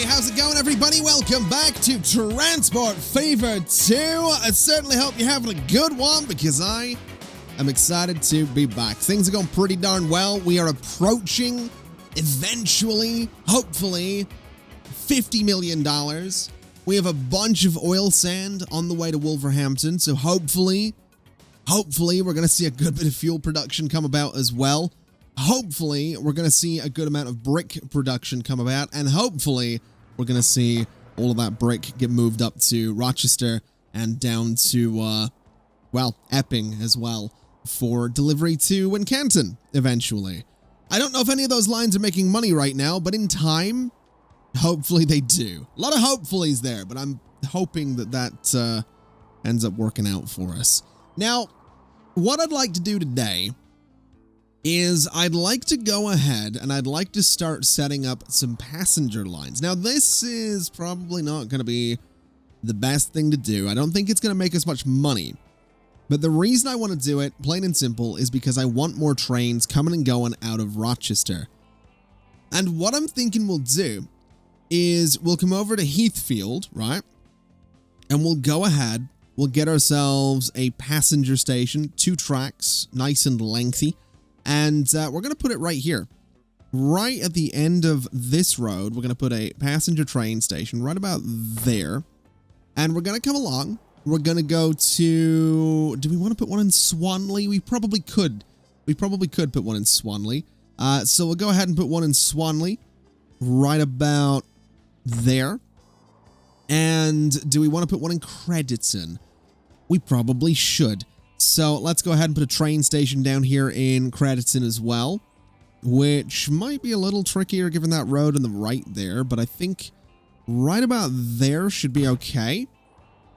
Hey, how's it going, everybody? Welcome back to Transport Fever 2. I certainly hope you're having a good one because I am excited to be back. Things are going pretty darn well. We are approaching, eventually, hopefully, $50 million. We have a bunch of oil sand on the way to Wolverhampton, so hopefully, we're going to see a good bit of fuel production come about as well. Hopefully, we're going to see a good amount of brick production come about, and hopefully, we're going to see all of that brick get moved up to Rochester and down to, well, Epping as well for delivery to Wincanton eventually. I don't know if any of those lines are making money right now, but in time, hopefully they do. A lot of hopefullys there, but I'm hoping that ends up working out for us. Now, what I'd like to do today is I'd like to go ahead and I'd like to start setting up some passenger lines. Now, this is probably not going to be the best thing to do. I don't think it's going to make us much money. But the reason I want to do it, plain and simple, is because I want more trains coming and going out of Rochester. And what I'm thinking we'll do is we'll come over to Heathfield, right? And we'll go ahead, we'll get ourselves a passenger station, 2 tracks, nice and lengthy. And we're going to put it right here. Right at the end of this road, we're going to put a passenger train station right about there. And we're going to come along. We're going to go to... Do we want to put one in Swanley? We probably could. We probably could put one in Swanley. So we'll go ahead and put one in Swanley. Right about there. And do we want to put one in Crediton? We probably should. So let's go ahead and put a train station down here in Crediton as well, which might be a little trickier given that road on the right there, but I think right about there should be okay.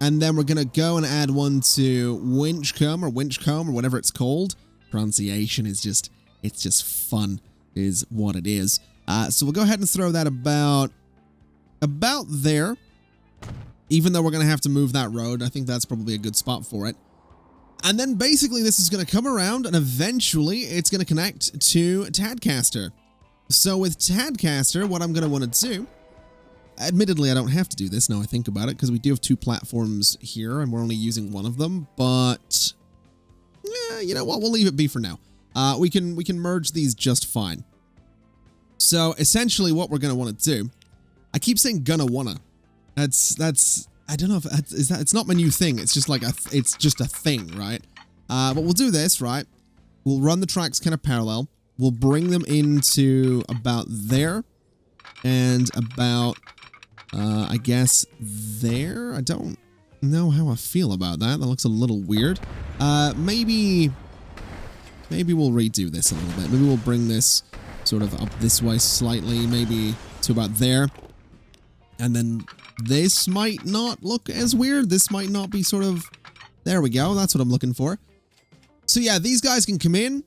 And then we're going to go and add one to Winchcombe or whatever it's called. Pronunciation is just, it's just fun is what it is. So we'll go ahead and throw that about there. Even though we're going to have to move that road, I think that's probably a good spot for it. And then basically this is going to come around and eventually it's going to connect to Tadcaster. So with Tadcaster, what I'm going to want to do, admittedly I don't have to do this now I think about it because we do have 2 platforms here and we're only using one of them, but yeah, you know what, we'll leave it be for now. We can merge these just fine. So essentially what we're going to want to do, I keep saying gonna wanna. That's I don't know if is that, it's not my new thing. It's just like it's just a thing, right? But we'll do this, right? We'll run the tracks kind of parallel. We'll bring them into about there and about, I guess there. I don't know how I feel about that. That looks a little weird. Maybe we'll redo this a little bit. Maybe we'll bring this sort of up this way slightly, maybe to about there. And then this might not look as weird. This might not be sort of... There we go. That's what I'm looking for. So yeah, these guys can come in.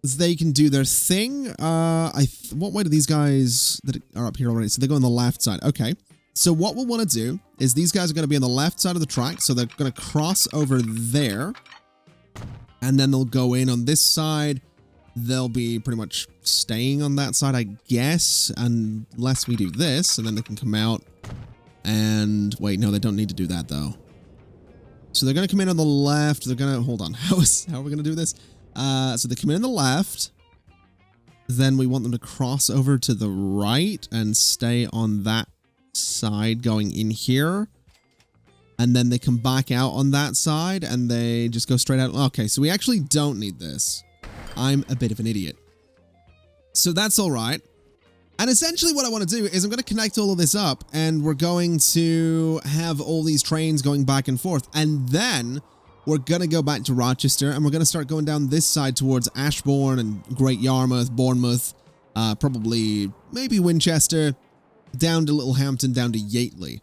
They can do their thing. What way do these guys that are up here already? So they go on the left side. Okay. So what we'll want to do is these guys are going to be on the left side of the track. So they're going to cross over there. And then they'll go in on this side. They'll be pretty much staying on that side, I guess, unless we do this, and then they can come out and... Wait, no, they don't need to do that, though. So they're going to come in on the left. They're going to... Hold on. How are we going to do this? So they come in on the left. Then we want them to cross over to the right and stay on that side going in here. And then they come back out on that side, and they just go straight out. Okay, so we actually don't need this. I'm a bit of an idiot. So that's all right. And essentially what I want to do is I'm going to connect all of this up and we're going to have all these trains going back and forth. And then we're going to go back to Rochester and we're going to start going down this side towards Ashbourne and Great Yarmouth, Bournemouth, probably maybe Winchester, down to Littlehampton, down to Yateley.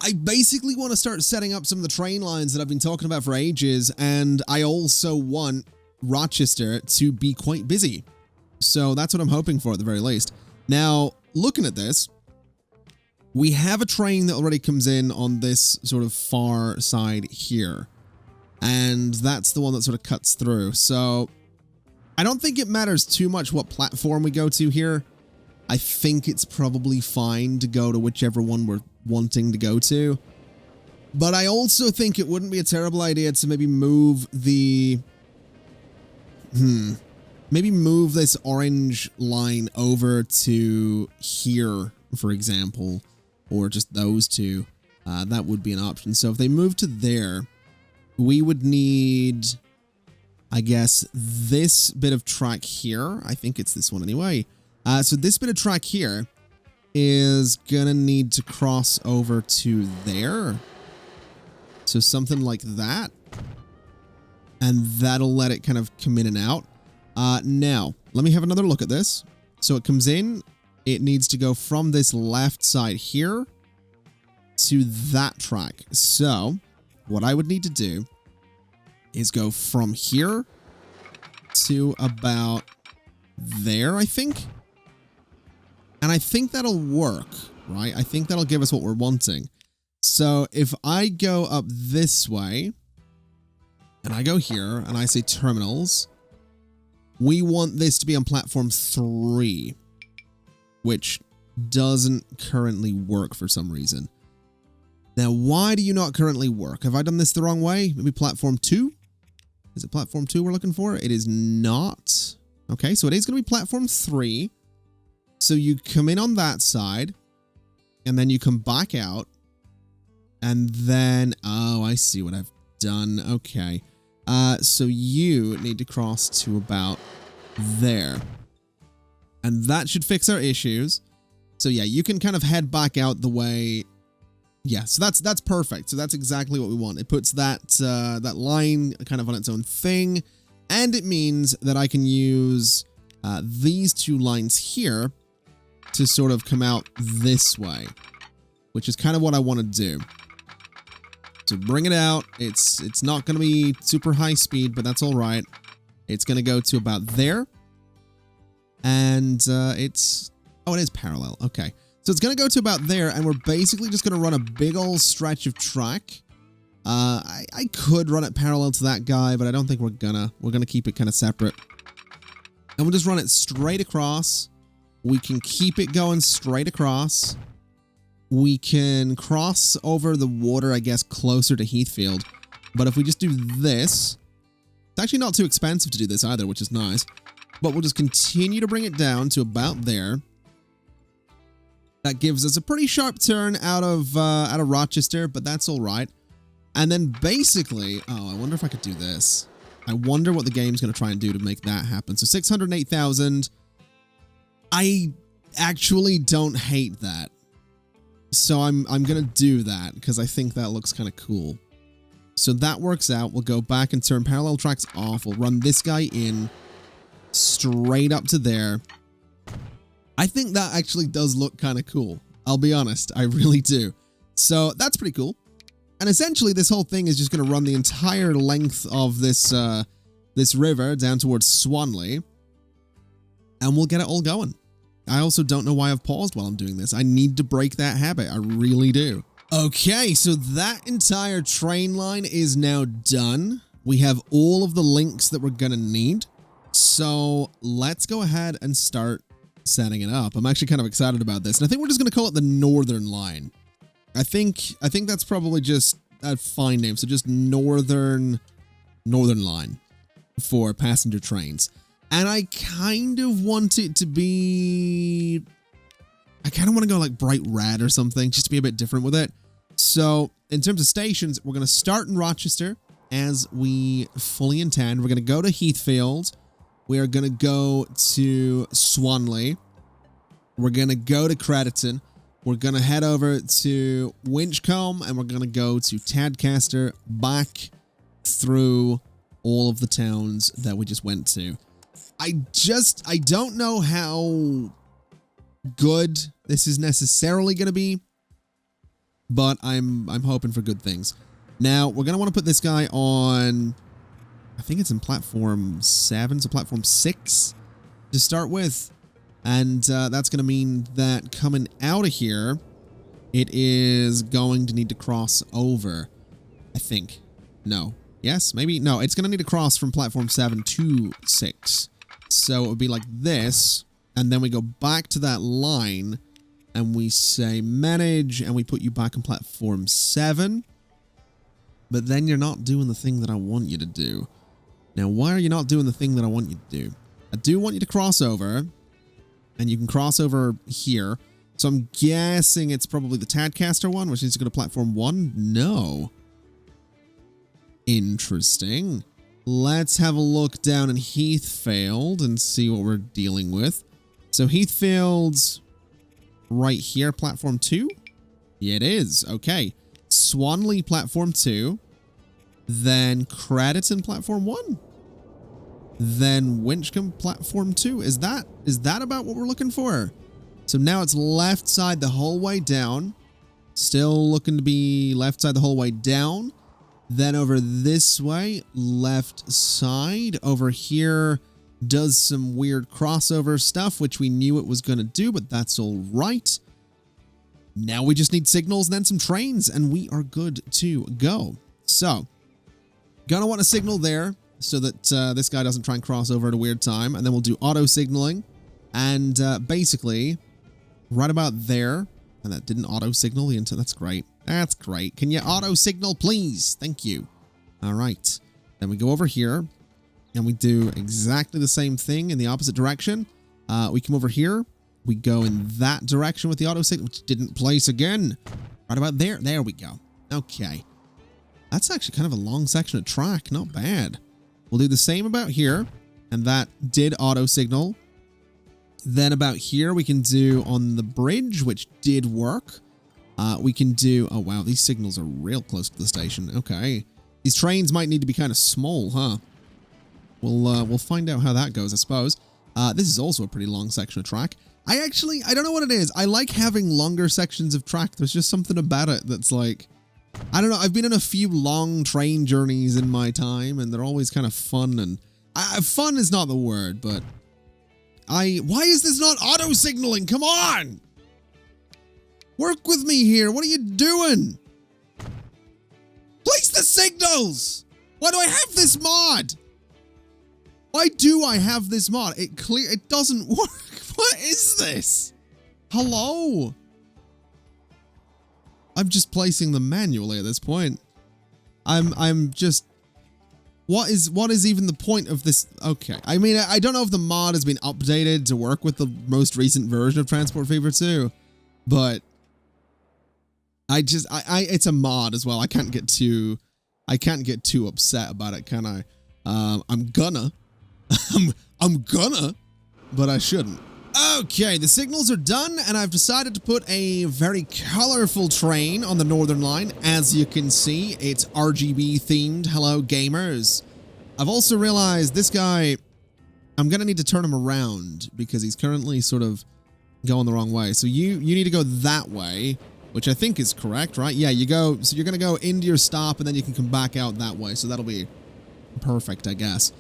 I basically want to start setting up some of the train lines that I've been talking about for ages, and I also want Rochester to be quite busy. So that's what I'm hoping for at the very least. Now, looking at this, we have a train that already comes in on this sort of far side here. And that's the one that sort of cuts through. So I don't think it matters too much what platform we go to here. I think it's probably fine to go to whichever one we're wanting to go to. But I also think it wouldn't be a terrible idea to maybe move the... Maybe move this orange line over to here, for example. Or just those two. That would be an option. So if they move to there, we would need, I guess, this bit of track here. I think it's this one anyway. So this bit of track here is gonna need to cross over to there. So something like that. And that'll let it kind of come in and out. Now, let me have another look at this. So it comes in. It needs to go from this left side here to that track. So what I would need to do is go from here to about there, I think. And I think that'll work, right? I think that'll give us what we're wanting. So if I go up this way, and I go here, and I say terminals, we want this to be on platform 3, which doesn't currently work for some reason. Now, why do you not currently work? Have I done this the wrong way? Maybe platform 2? Is it platform 2 we're looking for? It is not. Okay, so it is going to be platform 3. So you come in on that side, and then you come back out, and then, oh, I see what I've done. Okay. So you need to cross to about there. And that should fix our issues. So yeah, you can kind of head back out the way. Yeah, so that's perfect. So that's exactly what we want. It puts that that line kind of on its own thing, and it means that I can use these two lines here to sort of come out this way, which is kind of what I want to do. So bring it out. It's not going to be super high speed, but that's all right. It's going to go to about there, and it's oh, it is parallel. Okay. So it's going to go to about there, and we're basically just going to run a big old stretch of track. I could run it parallel to that guy, but I don't think we're gonna. We're going to keep it kind of separate. And we'll just run it straight across. We can keep it going straight across. We can cross over the water, I guess, closer to Heathfield. But if we just do this, it's actually not too expensive to do this either, which is nice. But we'll just continue to bring it down to about there. That gives us a pretty sharp turn out of Rochester, but that's all right. And then basically, oh, I wonder if I could do this. I wonder what the game's going to try and do to make that happen. So 608,000. I actually don't hate that. So I'm going to do that because I think that looks kind of cool. So that works out. We'll go back and turn parallel tracks off. We'll run this guy in straight up to there. I think that actually does look kind of cool. I'll be honest. I really do. So that's pretty cool. And essentially this whole thing is just going to run the entire length of this this river down towards Swanley. And we'll get it all going. I also don't know why I've paused while I'm doing this. I need to break that habit. I really do. Okay, so that entire train line is now done. We have all of the links that we're going to need. So let's go ahead and start setting it up. I'm actually kind of excited about this. And I think we're just going to call it the Northern Line. I think that's probably just a fine name. So just Northern Line for passenger trains. And I kind of want it to be... I kind of want to go like bright red or something, just to be a bit different with it. So, in terms of stations, we're going to start in Rochester, as we fully intend. We're going to go to Heathfield. We are going to go to Swanley. We're going to go to Crediton. We're going to head over to Winchcombe, and we're going to go to Tadcaster, back through all of the towns that we just went to. I don't know how good this is necessarily going to be, but I'm hoping for good things. Now, we're going to want to put this guy on, I think it's in platform 7, so platform 6 to start with. And that's going to mean that coming out of here, it is going to need to cross over, I think. No. Yes? Maybe? No, it's going to need to cross from platform 7 to 6. So it would be like this. And then we go back to that line and we say manage and we put you back on platform 7. But then you're not doing the thing that I want you to do. Now, why are you not doing the thing that I want you to do? I do want you to cross over, and you can cross over here. So I'm guessing it's probably the Tadcaster one, which needs to go to platform 1. No. Interesting. Let's have a look down in Heathfield and see what we're dealing with. So Heathfield's right here, platform 2? Yeah, it is. Okay. Swanley, platform 2. Then Crediton, platform 1. Then Winchcombe, platform 2. Is that about what we're looking for? So now it's left side the whole way down. Still looking to be left side the whole way down. Then over this way, left side. Over here does some weird crossover stuff, which we knew it was going to do, but that's all right. Now we just need signals and then some trains, and we are good to go. So, gonna want a signal there so that this guy doesn't try and cross over at a weird time, and then we'll do auto signaling. And basically, right about there, and that didn't auto signal the entire. That's great. That's great. Can you auto signal, please? Thank you. All right. Then we go over here and we do exactly the same thing in the opposite direction. We come over here. We go in that direction with the auto signal, which didn't place again. Right about there. There we go. Okay. That's actually kind of a long section of track. Not bad. We'll do the same about here. And that did auto signal. Then about here, we can do on the bridge, which did work. We can do... Oh, wow. These signals are real close to the station. Okay. These trains might need to be kind of small, huh? We'll find out how that goes, I suppose. This is also a pretty long section of track. I don't know what it is. I like having longer sections of track. There's just something about it that's like... I don't know. I've been on a few long train journeys in my time, and they're always kind of fun. And fun is not the word, but... Why is this not auto signaling? Come on! Work with me here. What are you doing? Place the signals! Why do I have this mod? Why do I have this mod? It doesn't work. What is this? Hello? I'm just placing them manually at this point. I'm just... What is even the point of this? Okay. I mean, I don't know if the mod has been updated to work with the most recent version of Transport Fever 2, but it's a mod as well. I can't get too upset about it, can I? I'm gonna, but I shouldn't. Okay, the signals are done, and I've decided to put a very colorful train on the Northern Line. As you can see, it's RGB themed. Hello, gamers. I've also realized this guy, I'm going to need to turn him around because he's currently sort of going the wrong way. So you need to go that way, which I think is correct, right? Yeah, so you're going to go into your stop, and then you can come back out that way. So that'll be perfect, I guess.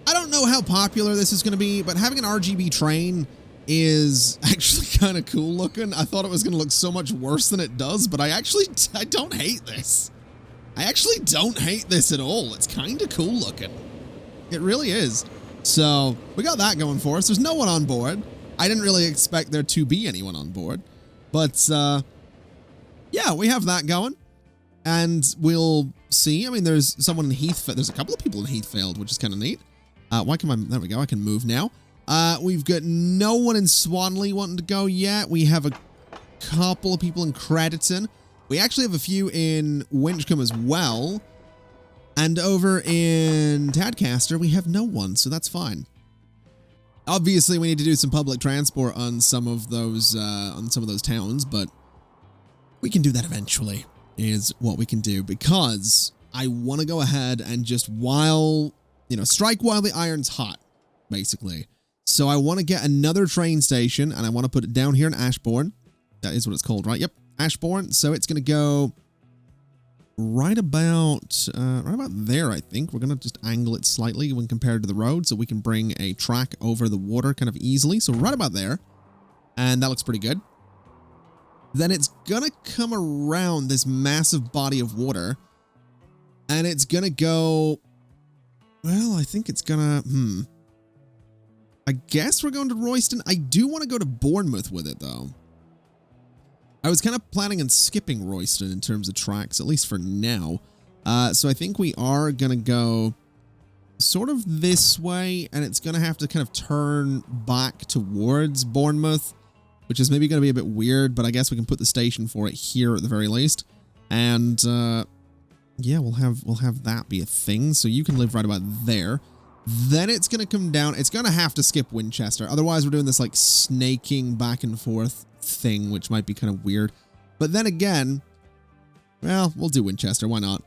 I don't know how popular this is going to be, but having an RGB train is actually kind of cool looking. I thought it was going to look so much worse than it does, but I don't hate this. I actually don't hate this at all. It's kind of cool looking. It really is. So we got that going for us. There's no one on board. I didn't really expect there to be anyone on board, but yeah, we have that going, and we'll see. I mean, there's someone in Heathfield. There's a couple of people in Heathfield, which is kind of neat. There we go. I can move now. We've got no one in Swanley wanting to go yet. We have a couple of people in Crediton. We actually have a few in Winchcombe as well. And over in Tadcaster, we have no one, so that's fine. Obviously, we need to do some public transport on some of those towns, but we can do that eventually, is what we can do, because I want to go ahead and just strike while the iron's hot, basically. So I want to get another train station, and I want to put it down here in Ashbourne. That is what it's called, right? Yep, Ashbourne. So it's going to go right about there, I think. We're going to just angle it slightly when compared to the road, so we can bring a track over the water kind of easily. So right about there, and that looks pretty good. Then it's going to come around this massive body of water, and it's going to go... Well, I think it's going to... I guess we're going to Royston. I do want to go to Bournemouth with it, though. I was kind of planning on skipping Royston in terms of tracks, at least for now. So I think we are going to go sort of this way, and it's going to have to kind of turn back towards Bournemouth, which is maybe going to be a bit weird, but I guess we can put the station for it here at the very least. And yeah, we'll have that be a thing, so you can live right about there. Then it's going to come down. It's going to have to skip Winchester. Otherwise, we're doing this, like, snaking back and forth thing, which might be kind of weird. But then again, well, we'll do Winchester. Why not?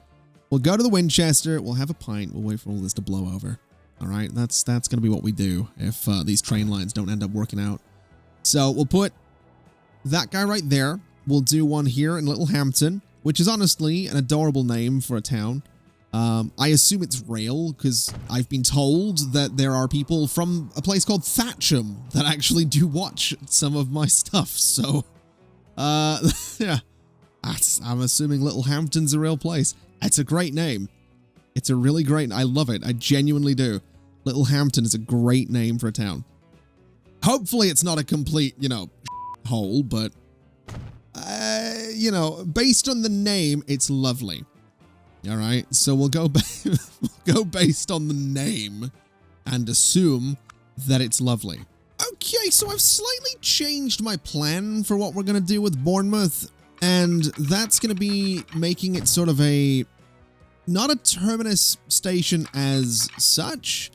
We'll go to the Winchester. We'll have a pint. We'll wait for all this to blow over. All right? That's going to be what we do if these train lines don't end up working out. So we'll put that guy right there. We'll do one here in Littlehampton, which is honestly an adorable name for a town. I assume it's rail, because I've been told that there are people from a place called Thatcham that actually do watch some of my stuff, so, yeah, I'm assuming Littlehampton's a real place. It's a great name. It's a really great, I love it, I genuinely do. Littlehampton is a great name for a town. Hopefully it's not a complete, you know, hole, but, you know, based on the name, it's lovely. All right, so we'll go based on the name and assume that it's lovely. Okay, so I've slightly changed my plan for what we're going to do with Bournemouth, and that's going to be making it sort of a, not a terminus station as such,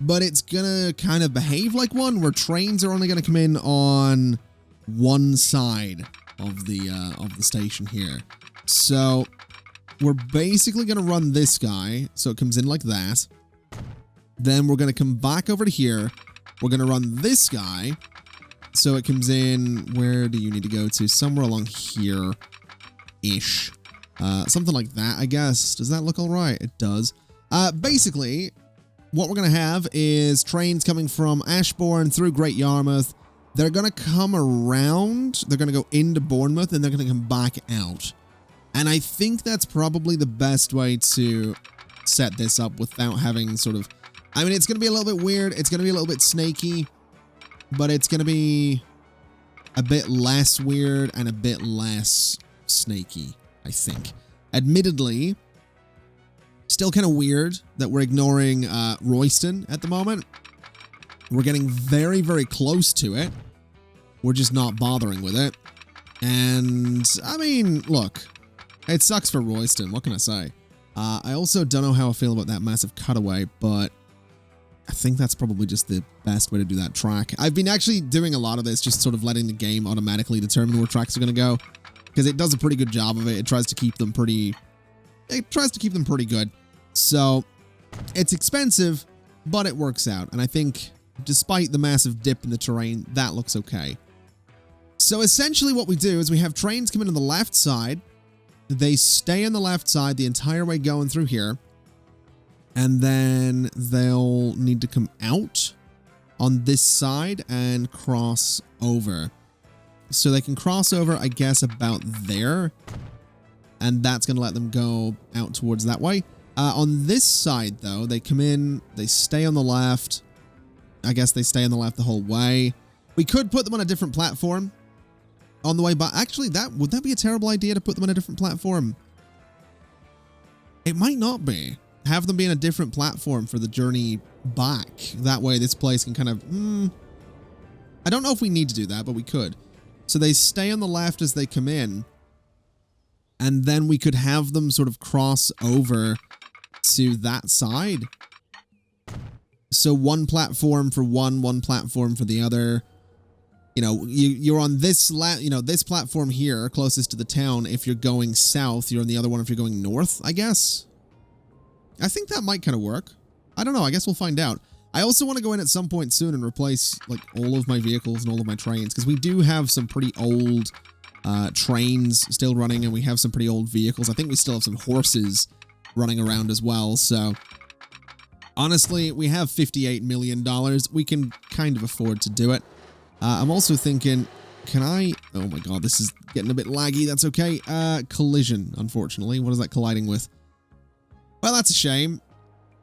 but it's going to kind of behave like one, where trains are only going to come in on one side of the station here. So we're basically going to run this guy, so it comes in like that. Then we're going to come back over to here. We're going to run this guy, so it comes in, where do you need to go to? Somewhere along here-ish. Something like that, I guess. Does that look all right? It does. Basically, what we're going to have is trains coming from Ashbourne through Great Yarmouth. They're going to come around, they're going to go into Bournemouth, and they're going to come back out. And I think that's probably the best way to set this up without having sort of, I mean, it's going to be a little bit weird. It's going to be a little bit snaky, but it's going to be a bit less weird and a bit less snaky, I think. Admittedly, still kind of weird that we're ignoring Royston at the moment. We're getting very, very close to it. We're just not bothering with it. And, I mean, look, it sucks for Royston, what can I say? I also don't know how I feel about that massive cutaway, but I think that's probably just the best way to do that track. I've been actually doing a lot of this, just sort of letting the game automatically determine where tracks are going to go, because it does a pretty good job of it. It tries to keep them pretty good. So, it's expensive, but it works out, and I think despite the massive dip in the terrain, that looks okay. So essentially what we do is we have trains come in on the left side. They stay on the left side the entire way going through here. And then they'll need to come out on this side and cross over. So they can cross over, I guess, about there. And that's going to let them go out towards that way. On this side, though, they come in, they stay on the left. I guess they stay on the left the whole way. We could put them on a different platform on the way back. Actually, would that be a terrible idea to put them on a different platform? It might not be. Have them be in a different platform for the journey back. That way this place can kind of... I don't know if we need to do that, but we could. So they stay on the left as they come in. And then we could have them sort of cross over to that side. So one platform for one platform for the other. You know, you're on this this platform here, closest to the town. If you're going south, you're on the other one if you're going north, I guess. I think that might kind of work. I don't know. I guess we'll find out. I also want to go in at some point soon and replace, like, all of my vehicles and all of my trains, because we do have some pretty old trains still running, and we have some pretty old vehicles. I think we still have some horses running around as well, so... Honestly, we have $58 million. We can kind of afford to do it. I'm also thinking, can I... Oh my god, this is getting a bit laggy. That's okay. Collision, unfortunately. What is that colliding with? Well, that's a shame.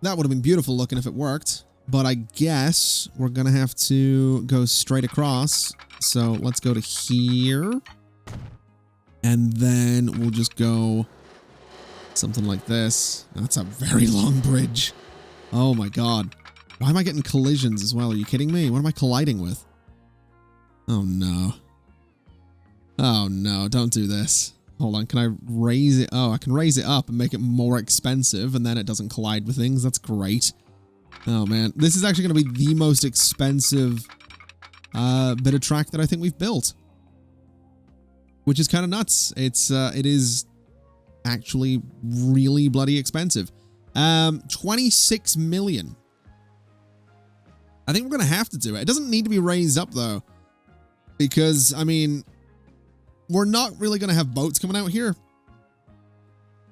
That would have been beautiful looking if it worked. but I guess we're going to have to go straight across. So let's go to here. And then we'll just go something like this. That's a very long bridge. Oh my god. Why am I getting collisions as well? Are you kidding me? What am I colliding with? Oh no. Oh no, don't do this. Hold on, can I raise it? Oh, I can raise it up and make it more expensive, and then it doesn't collide with things. That's great. Oh man, this is actually going to be the most expensive bit of track that I think we've built. Which is kind of nuts. It is actually really bloody expensive. 26 million. I think we're going to have to do it. It doesn't need to be raised up though. Because, I mean, we're not really going to have boats coming out here.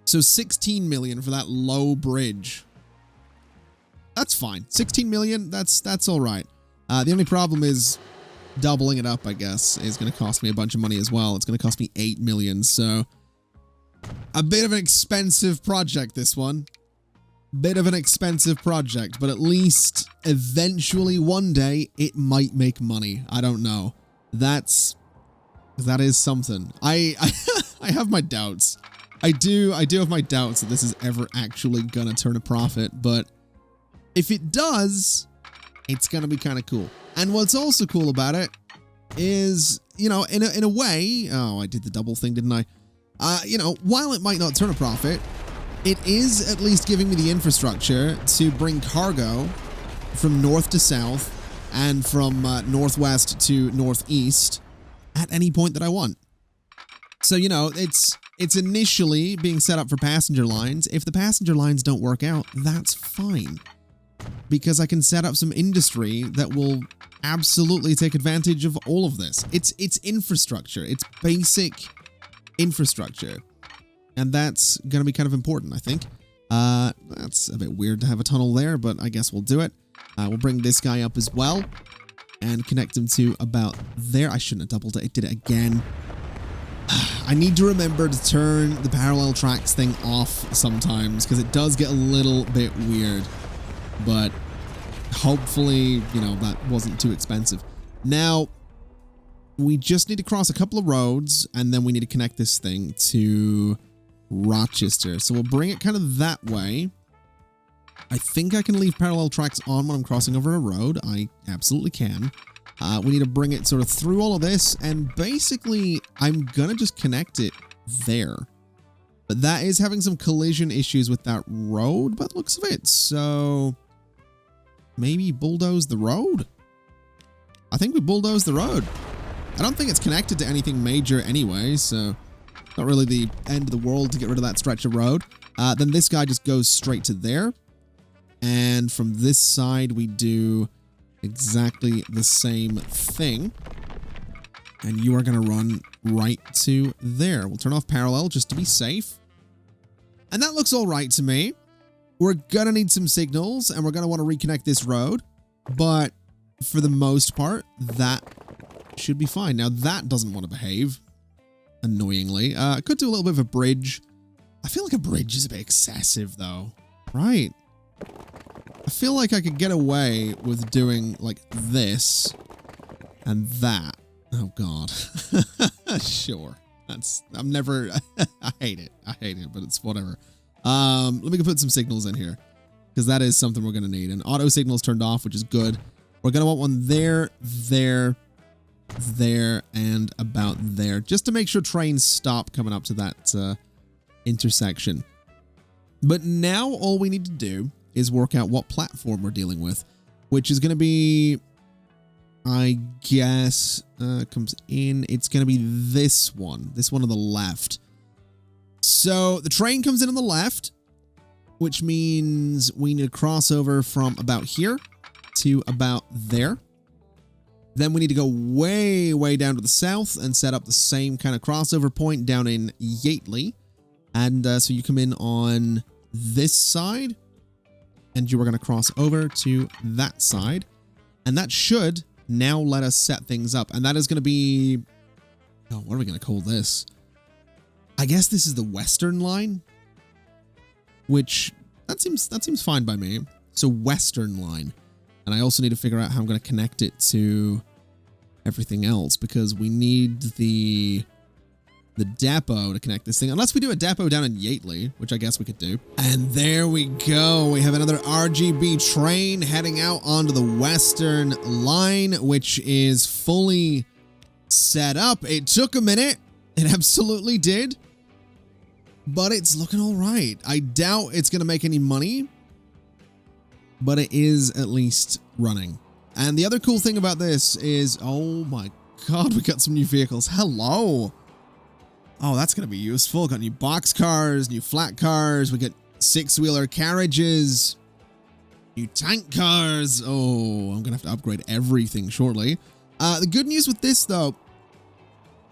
So 16 million for that low bridge. That's fine. 16 million, that's all right. The only problem is doubling it up, I guess, is going to cost me a bunch of money as well. It's going to cost me 8 million, so a bit of an expensive project, this one. Bit of an expensive project, but at least eventually one day it might make money. I don't know. That is something. I have my doubts. I do have my doubts that this is ever actually gonna turn a profit, but if it does, it's gonna be kind of cool. And what's also cool about it is, you know, in a way, oh, I did the double thing, didn't I? You know, while it might not turn a profit, it is at least giving me the infrastructure to bring cargo from north to south and from northwest to northeast at any point that I want. So, you know, it's initially being set up for passenger lines. If the passenger lines don't work out, that's fine. Because I can set up some industry that will absolutely take advantage of all of this. It's infrastructure. It's basic infrastructure. And that's going to be kind of important, I think. That's a bit weird to have a tunnel there, but I guess we'll do it. We'll bring this guy up as well and connect him to about there. I shouldn't have doubled it. It did it again. I need to remember to turn the parallel tracks thing off sometimes because it does get a little bit weird. But hopefully, you know, that wasn't too expensive. Now, we just need to cross a couple of roads and then we need to connect this thing to Rochester. So we'll bring it kind of that way. I think I can leave parallel tracks on when I'm crossing over a road. I absolutely can. We need to bring it sort of through all of this, and basically I'm gonna just connect it there. But that is having some collision issues with that road by the looks of it. So maybe bulldoze the road? I think we bulldoze the road. I don't think it's connected to anything major anyway, so not really the end of the world to get rid of that stretch of road. Then this guy just goes straight to there. And from this side, we do exactly the same thing. And you are going to run right to there. We'll turn off parallel just to be safe. And that looks all right to me. We're going to need some signals, and we're going to want to reconnect this road. But for the most part, that should be fine. Now, that doesn't want to behave, annoyingly. Could do a little bit of a bridge. I feel like a bridge is a bit excessive, though. Right. I feel like I could get away with doing, like, this and that. Oh, God. Sure. I'm never... I hate it. I hate it, but it's whatever. Let me put some signals in here, because that is something we're going to need. And auto signals turned off, which is good. We're going to want one there, there, and about there, just to make sure trains stop coming up to that intersection. But now all we need to do is work out what platform we're dealing with, which is going to be, I guess, comes in, it's going to be this one on the left. So the train comes in on the left, which means we need to cross over from about here to about there. Then we need to go way, way down to the south and set up the same kind of crossover point down in Yateley. And so you come in on this side, and you are going to cross over to that side. And that should now let us set things up. And that is going to be... Oh, what are we going to call this? I guess this is the Western line, which that seems fine by me. So Western line. And I also need to figure out how I'm going to connect it to everything else, because we need the depot to connect this thing, unless we do a depot down in Yateley, which I guess we could do. And there we go. We have another RGB train heading out onto the western line, which is fully set up. It took a minute. It absolutely did. But it's looking all right. I doubt it's going to make any money, but it is at least running. And the other cool thing about this is, oh my God, we got some new vehicles. Hello. Oh, that's going to be useful. Got new box cars, new flat cars. We got 6-wheeler carriages, new tank cars. Oh, I'm going to have to upgrade everything shortly. The good news with this, though,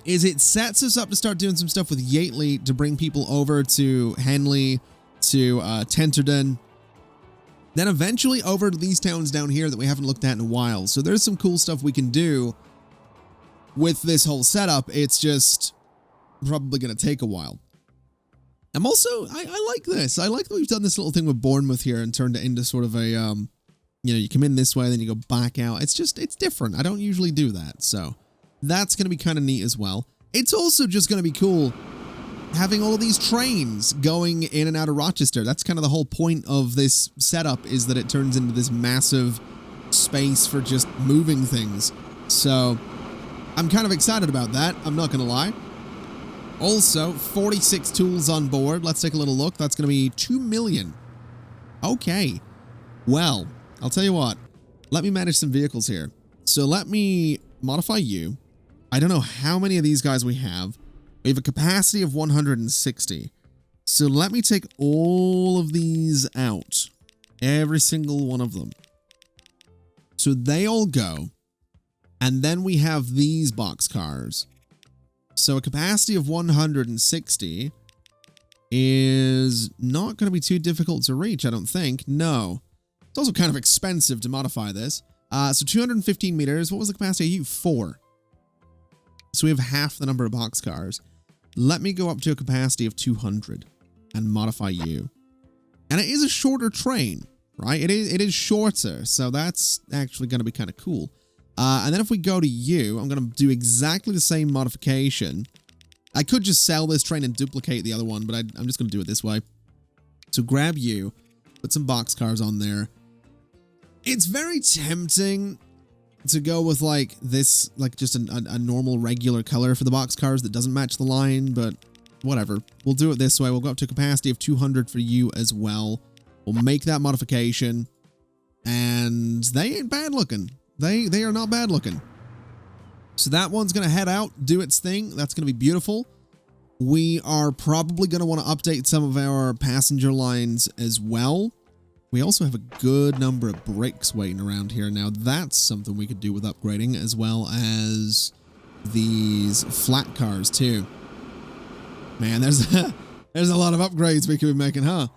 is it sets us up to start doing some stuff with Yateley to bring people over to Henley, to Tenterden, then eventually over to these towns down here that we haven't looked at in a while. So there's some cool stuff we can do with this whole setup. It's just probably going to take a while. I'm also, I like this. I like that we've done this little thing with Bournemouth here and turned it into sort of a, you know, you come in this way, then you go back out. It's just, it's different. I don't usually do that. So that's going to be kind of neat as well. It's also just going to be cool having all of these trains going in and out of Rochester. That's kind of the whole point of this setup, is that it turns into this massive space for just moving things. So I'm kind of excited about that. I'm not going to lie. Also, 46 tools on board. Let's take a little look. That's going to be 2 million. Okay. Well, I'll tell you what. Let me manage some vehicles here. So let me modify you. I don't know how many of these guys we have. We have a capacity of 160. So let me take all of these out. Every single one of them. So they all go. And then we have these box cars. So a capacity of 160 is not going to be too difficult to reach, I don't think. No. It's also kind of expensive to modify this. So 215 meters. What was the capacity of you? 4. So we have half the number of box cars. Let me go up to a capacity of 200 and modify you. And it is a shorter train, right? It is shorter, so that's actually going to be kind of cool. And then if we go to you, I'm going to do exactly the same modification. I could just sell this train and duplicate the other one, but I'm just going to do it this way. So grab you, put some box cars on there. It's very tempting to go with like this, like just a normal regular color for the box cars that doesn't match the line, but whatever. We'll do it this way. We'll go up to a capacity of 200 for you as well. We'll make that modification, and they ain't bad looking. They are not bad looking. So that one's going to head out, do its thing. That's going to be beautiful. We are probably going to want to update some of our passenger lines as well. We also have a good number of bricks waiting around here. Now, that's something we could do with upgrading, as well as these flat cars, too. Man, there's a lot of upgrades we could be making, huh?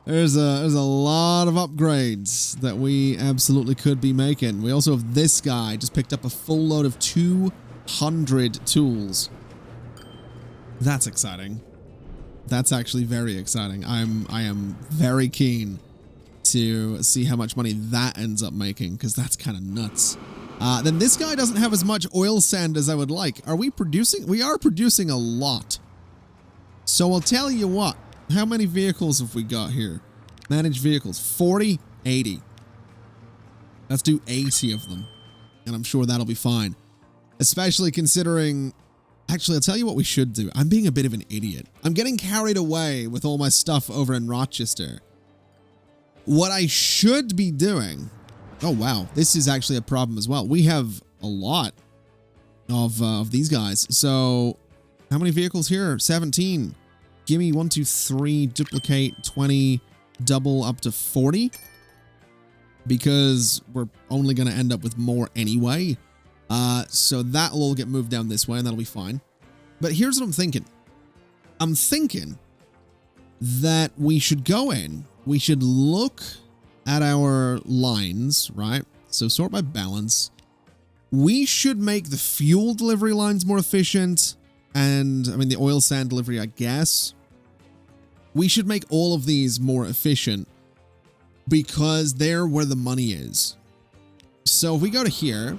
There's a lot of upgrades that we absolutely could be making. We also have this guy just picked up a full load of 200 tools. That's exciting. That's actually very exciting. I am very keen to see how much money that ends up making, because that's kind of nuts. Then this guy doesn't have as much oil sand as I would like. Are we producing? We are producing a lot. So I'll tell you what. How many vehicles have we got here? Manage vehicles. 40, 80. Let's do 80 of them. And I'm sure that'll be fine. Especially considering... Actually, I'll tell you what we should do. I'm being a bit of an idiot. I'm getting carried away with all my stuff over in Rochester. What I should be doing... Oh, wow. This is actually a problem as well. We have a lot of these guys. So, how many vehicles here? 17. Give me 1, 2, 3, duplicate, 20, double up to 40. Because we're only going to end up with more anyway. So that will all get moved down this way, and that'll be fine. But here's what I'm thinking. I'm thinking that we should go in. We should look at our lines, right? So sort by balance. We should make the fuel delivery lines more efficient. And, I mean, the oil sand delivery, I guess. We should make all of these more efficient, because they're where the money is. So if we go to here,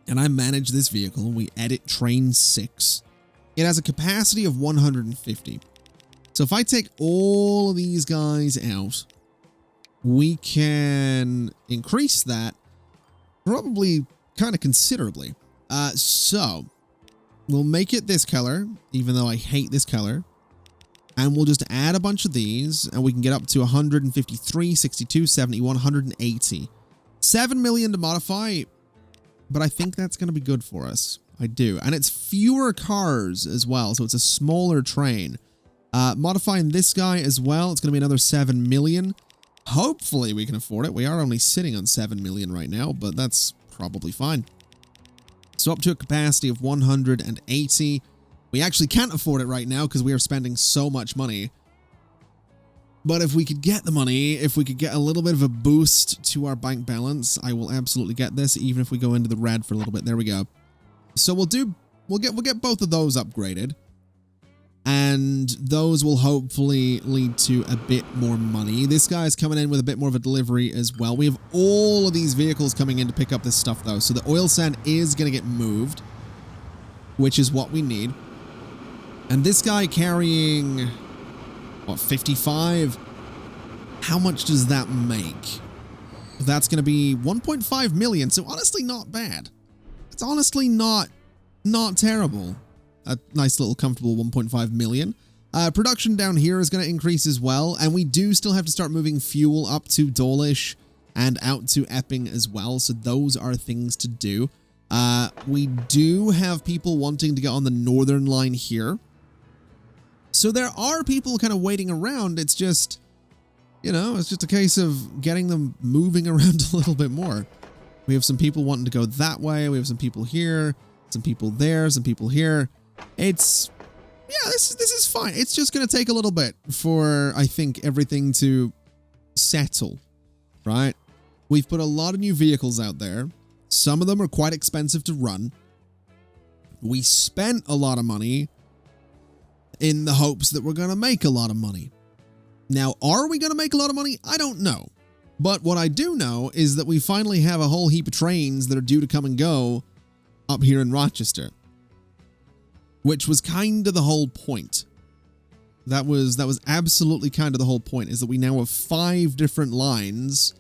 and I manage this vehicle, we edit train 6, it has a capacity of 150. So if I take all of these guys out, we can increase that probably kind of considerably. So we'll make it this color, even though I hate this color. And we'll just add a bunch of these, and we can get up to 153, 62, 71, 180. 7 million to modify, but I think that's going to be good for us. I do. And it's fewer cars as well, so it's a smaller train. Modifying this guy as well, it's going to be another 7 million. Hopefully we can afford it. We are only sitting on 7 million right now, but that's probably fine. So up to a capacity of 180. We actually can't afford it right now because we are spending so much money. But if we could get the money, if we could get a little bit of a boost to our bank balance, I will absolutely get this, even if we go into the red for a little bit. There we go. So we'll get both of those upgraded. And those will hopefully lead to a bit more money. This guy's coming in with a bit more of a delivery as well. We have all of these vehicles coming in to pick up this stuff, though. So the oil sand is going to get moved, which is what we need. And this guy carrying, what, 55? How much does that make? That's going to be 1.5 million. So honestly, not bad. It's honestly not terrible. A nice little comfortable 1.5 million. Production down here is going to increase as well. And we do still have to start moving fuel up to Dawlish and out to Epping as well. So those are things to do. We do have people wanting to get on the northern line here. So there are people kind of waiting around. It's just, you know, it's just a case of getting them moving around a little bit more. We have some people wanting to go that way. We have some people here, some people there, some people here. It's, yeah, this is fine. It's just going to take a little bit for, I think, everything to settle, right? We've put a lot of new vehicles out there. Some of them are quite expensive to run. We spent a lot of money in the hopes that we're going to make a lot of money. Now, are we going to make a lot of money? I don't know. But what I do know is that we finally have a whole heap of trains that are due to come and go up here in Rochester. Which was kind of the whole point. That was absolutely kind of the whole point, is that we now have 5 different lines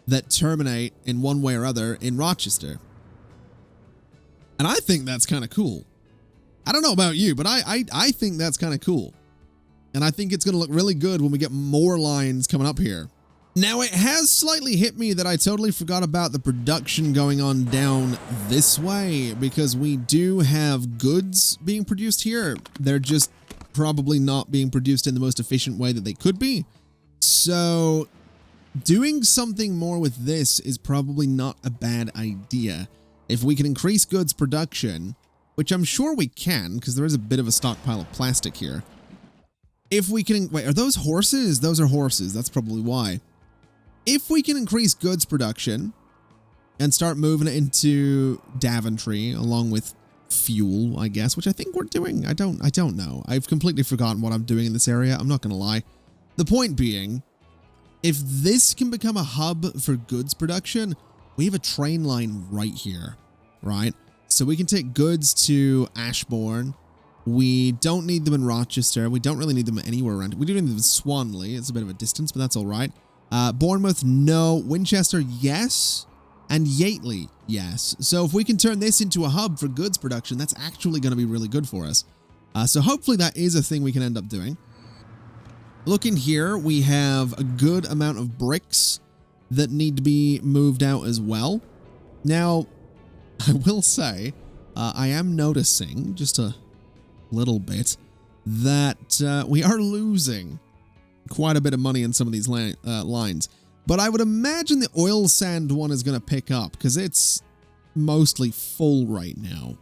that terminate in one way or other in Rochester. And I think that's kind of cool. I don't know about you, but I think that's kind of cool. And I think it's going to look really good when we get more lines coming up here. Now, it has slightly hit me that I totally forgot about the production going on down this way, because we do have goods being produced here. They're just probably not being produced in the most efficient way that they could be. So doing something more with this is probably not a bad idea. If we can increase goods production, which I'm sure we can, because there is a bit of a stockpile of plastic here. If we can, wait, are those horses? Those are horses. That's probably why. If we can increase goods production and start moving it into Daventry along with fuel, I guess, which I think we're doing. I don't know. I've completely forgotten what I'm doing in this area. I'm not going to lie. The point being, if this can become a hub for goods production, we have a train line right here, right? So we can take goods to Ashbourne. We don't need them in Rochester. We don't really need them anywhere around. We do need them in Swanley. It's a bit of a distance, but that's all right. Bournemouth, no. Winchester, yes. And Yateley, yes. So if we can turn this into a hub for goods production, that's actually going to be really good for us. So hopefully that is a thing we can end up doing. Looking here, we have a good amount of bricks that need to be moved out as well. Now, I will say, I am noticing, just a little bit, that we are losing quite a bit of money in some of these lines. But I would imagine the oil sand one is going to pick up because it's mostly full right now.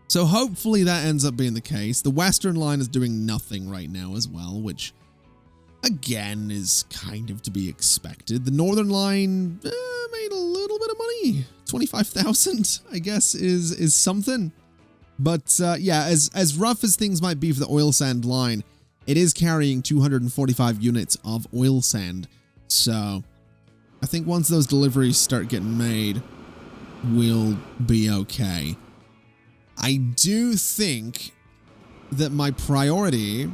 So hopefully that ends up being the case. The western line is doing nothing right now as well, which again is kind of to be expected. The northern line made a little bit of money. 25,000, I guess, is something. But yeah, as rough as things might be for the oil sand line, it is carrying 245 units of oil sand. So I think once those deliveries start getting made, we'll be okay. I do think that my priority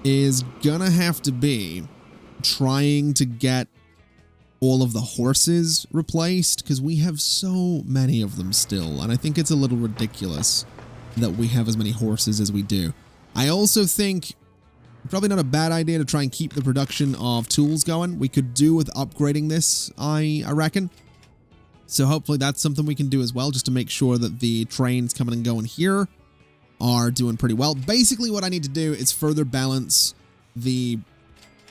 is gonna have to be trying to get all of the horses replaced, because we have so many of them still, and I think it's a little ridiculous that we have as many horses as we do. I also think probably not a bad idea to try and keep the production of tools going. We could do with upgrading this, I reckon. So hopefully that's something we can do as well, just to make sure that the trains coming and going here are doing pretty well. Basically what I need to do is further balance the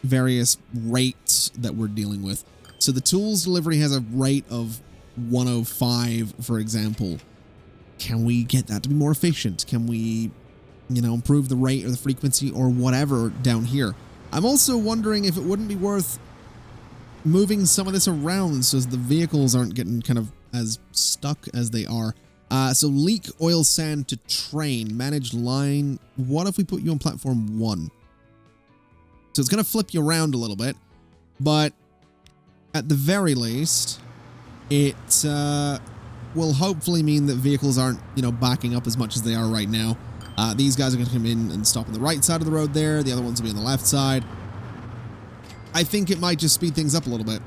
various rates that we're dealing with. So the tools delivery has a rate of 105, for example. Can we get that to be more efficient? Can we, you know, improve the rate or the frequency or whatever down here? I'm also wondering if it wouldn't be worth moving some of this around so the vehicles aren't getting kind of as stuck as they are. So leak oil sand to train, manage line. What if we put you on platform 1? So it's going to flip you around a little bit, but at the very least, it will hopefully mean that vehicles aren't, you know, backing up as much as they are right now. These guys are going to come in and stop on the right side of the road there. The other ones will be on the left side. I think it might just speed things up a little bit.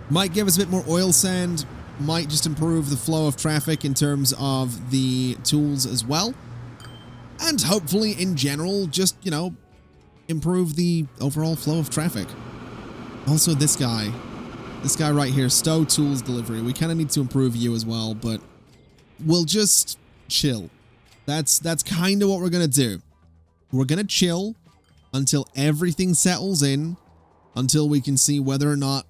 Might give us a bit more oil sand. Might just improve the flow of traffic in terms of the tools as well. And hopefully, in general, just, you know, improve the overall flow of traffic. Also, this guy right here, Stow Tools Delivery. We kind of need to improve you as well, but we'll just chill. That's kind of what we're going to do. We're going to chill until everything settles in, until we can see whether or not,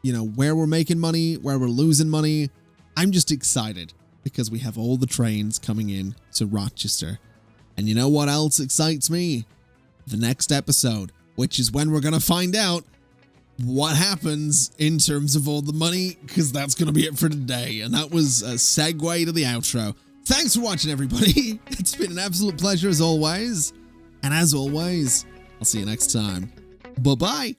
you know, where we're making money, where we're losing money. I'm just excited because we have all the trains coming in to Rochester. And you know what else excites me? The next episode, which is when we're going to find out what happens in terms of all the money, because that's going to be it for today. And that was a segue to the outro. Thanks for watching, everybody. It's been an absolute pleasure as always. And as always, I'll see you next time. Bye-bye.